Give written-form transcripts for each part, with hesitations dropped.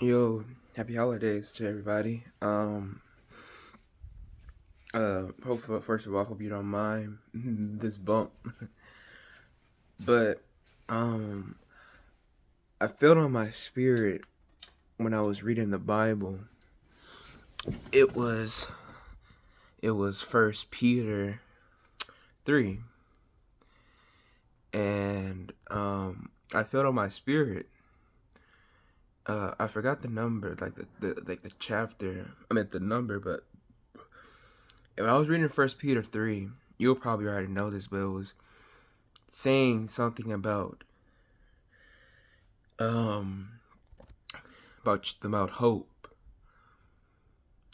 Yo, happy holidays to everybody. Hopefully, first of all, hope you don't mind this bump, but um, I felt on my spirit when I was reading the Bible. It was it was First Peter 3, and I felt on my spirit. I forgot the number, like the chapter. I meant the number, but when I was reading First Peter 3, you'll probably already know this, but it was saying something um about hope,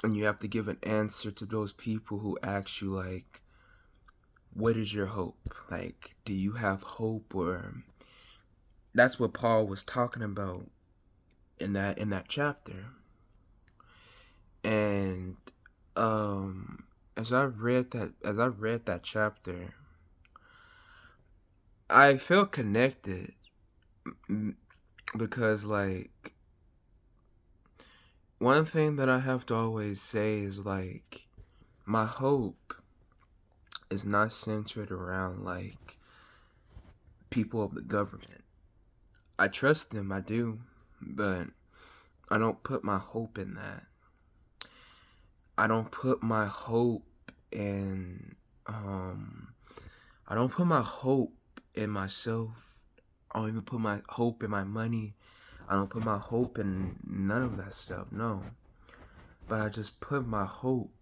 and you have to give an answer to those people who ask you, like, what is your hope? Like, do you have hope? Or that's what Paul was talking about in that chapter. And as I read that chapter, I felt connected, mm, because, like, one thing that I have to always say is, like, my hope is not centered around, like, people of the government. I trust them, I do, but I don't put my hope in that. I don't put my hope in I don't put my hope in myself. I don't even put my hope in my money. I don't put my hope in none of that stuff, no. But I just put my hope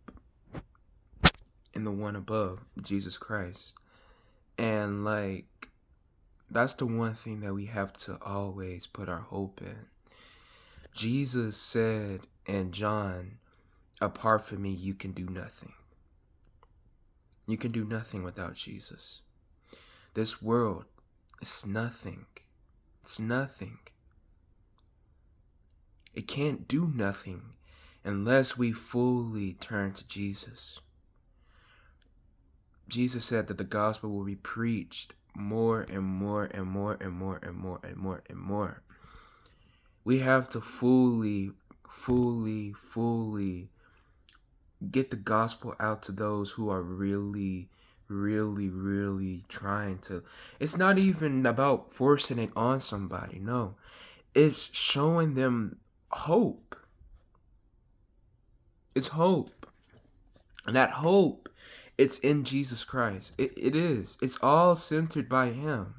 in the one above, Jesus Christ. And, like, that's the one thing that we have to always put our hope in. Jesus said in John, apart from me, you can do nothing. You can do nothing without Jesus. This world is nothing. It's nothing. It can't do nothing unless we fully turn to Jesus. Jesus said that the gospel will be preached more and more and more and more and more and more and more. We have to fully get the gospel out to those who are really trying to. It's not even about forcing it on somebody, no. It's showing them hope. It's hope. And that hope, it's in Jesus Christ. It is. It's all centered by Him.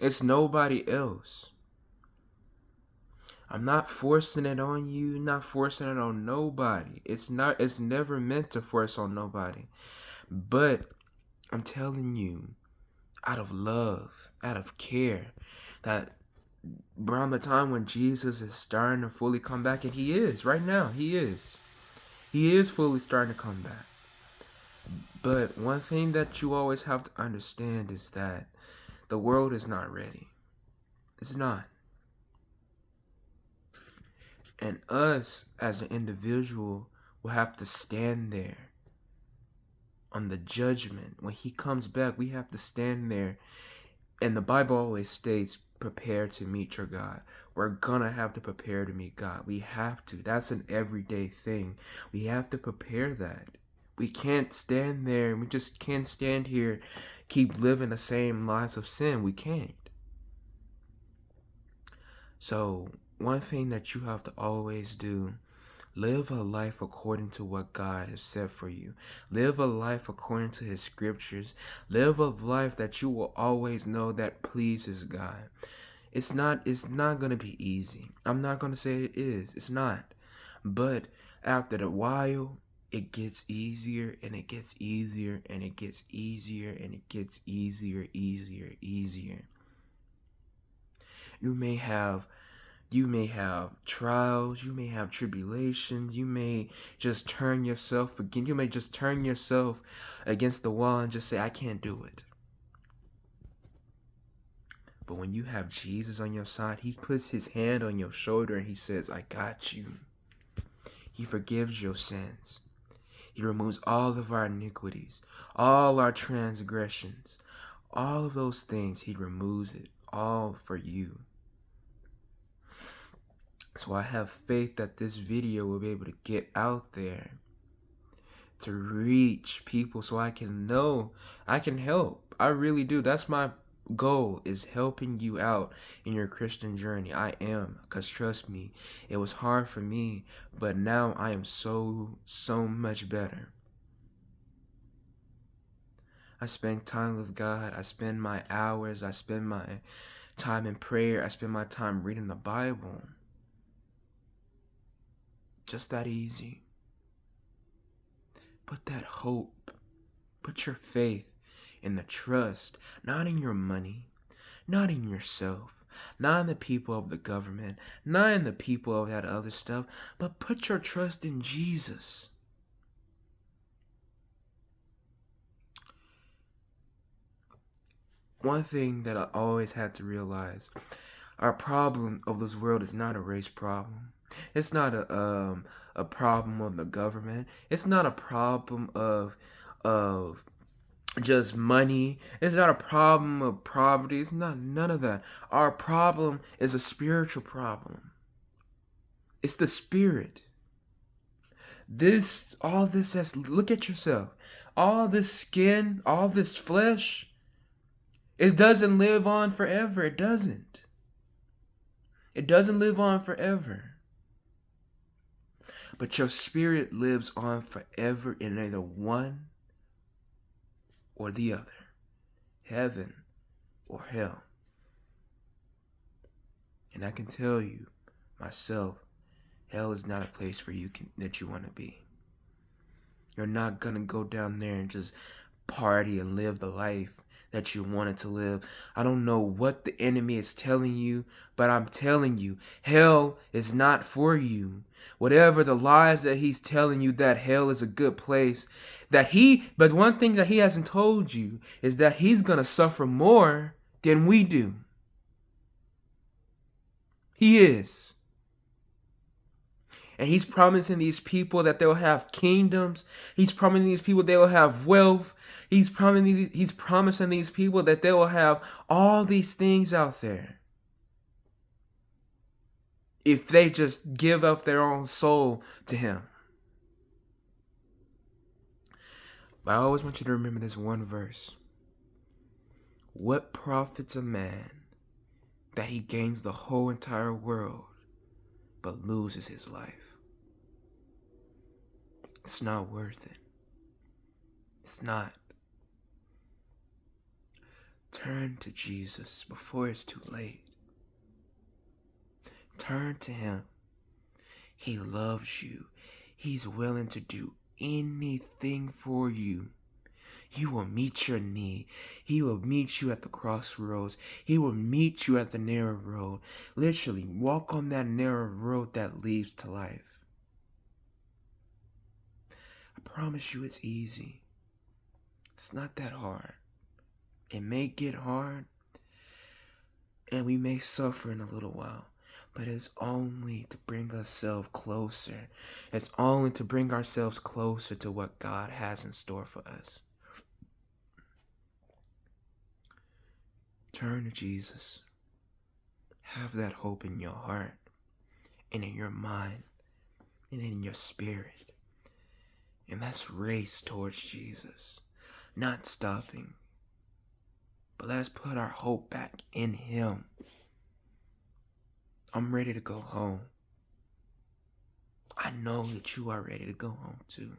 It's nobody else. I'm not forcing it on you, not forcing it on nobody. It's never meant to force on nobody. But I'm telling you, out of love, out of care, that around the time when Jesus is starting to fully come back, and He is, right now, He is. He is fully starting to come back. But one thing that you always have to understand is that the world is not ready. It's not. And us as an individual will have to stand there on the judgment. When He comes back, we have to stand there. And the Bible always states, prepare to meet your God. We're gonna have to prepare to meet God. We have to. That's an everyday thing. We have to prepare that. We can't stand there. We just can't stand here, keep living the same lives of sin. We can't. So, one thing that you have to always do, live a life according to what God has set for you. Live a life according to His scriptures. Live a life that you will always know that pleases God. It's not going to be easy. I'm not going to say it is. It's not. But after a while, it gets easier and it gets easier and it gets easier and it gets easier. You may have trials, you may have tribulations, you may just turn yourself again, you may just turn yourself against the wall and just say, I can't do it. But when you have Jesus on your side, He puts His hand on your shoulder and He says, I got you. He forgives your sins. He removes all of our iniquities, all our transgressions, all of those things. He removes it all for you. So I have faith that this video will be able to get out there to reach people so I can know I can help. I really do. That's my goal, is helping you out in your Christian journey. I am, because trust me, it was hard for me, but now I am so much better. I spend time with God. I spend my hours. I spend my time in prayer. I spend my time reading the Bible. Just that easy. Put that hope, put your faith in the trust, not in your money, not in yourself, not in the people of the government, not in the people of that other stuff, but put your trust in Jesus. One thing that I always had to realize, our problem of this world is not a race problem. It's not a problem of the government. It's not a problem of just money. It's not a problem of poverty. It's not none of that. Our problem is a spiritual problem. It's the spirit. All this has, look at yourself. All this skin, all this flesh, it doesn't live on forever. It doesn't. It doesn't live on forever. But your spirit lives on forever in either one or the other. Heaven or hell. And I can tell you, myself, hell is not a place for you that you want to be. You're not going to go down there and just party and live the life that you wanted to live. I don't know what the enemy is telling you, but I'm telling you, hell is not for you. Whatever the lies that he's telling you, that hell is a good place, but one thing that he hasn't told you is that he's going to suffer more than we do. He is. And he's promising these people that they'll have kingdoms. He's promising these people they will have wealth. He's promising these people that they will have all these things out there, if they just give up their own soul to him. But I always want you to remember this one verse. What profits a man that he gains the whole entire world but loses his life? It's not worth it. It's not. Turn to Jesus before it's too late. Turn to him. He loves you. He's willing to do anything for you. He will meet your need. He will meet you at the crossroads. He will meet you at the narrow road. Literally, walk on that narrow road that leads to life. I promise you it's easy. It's not that hard. It may get hard, and we may suffer in a little while, but it's only to bring ourselves closer. It's only to bring ourselves closer to what God has in store for us. Turn to Jesus. Have that hope in your heart, and in your mind, and in your spirit. And let's race towards Jesus, not stopping. But let's put our hope back in him. I'm ready to go home. I know that you are ready to go home too.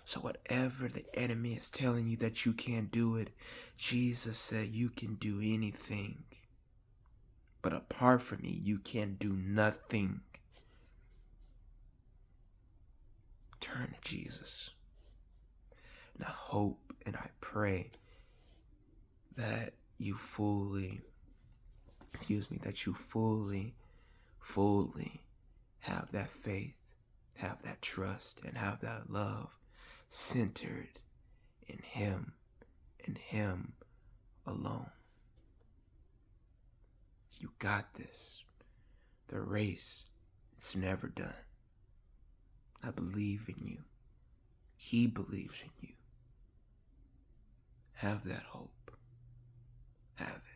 So whatever the enemy is telling you that you can't do it, Jesus said you can do anything. But apart from me, you can do nothing. Turn to Jesus. And I hope and I pray that you fully have that faith, have that trust, and have that love centered in him and him alone. You got this. The race, it's never done. I believe in you. He believes in you. Have that hope. Have it.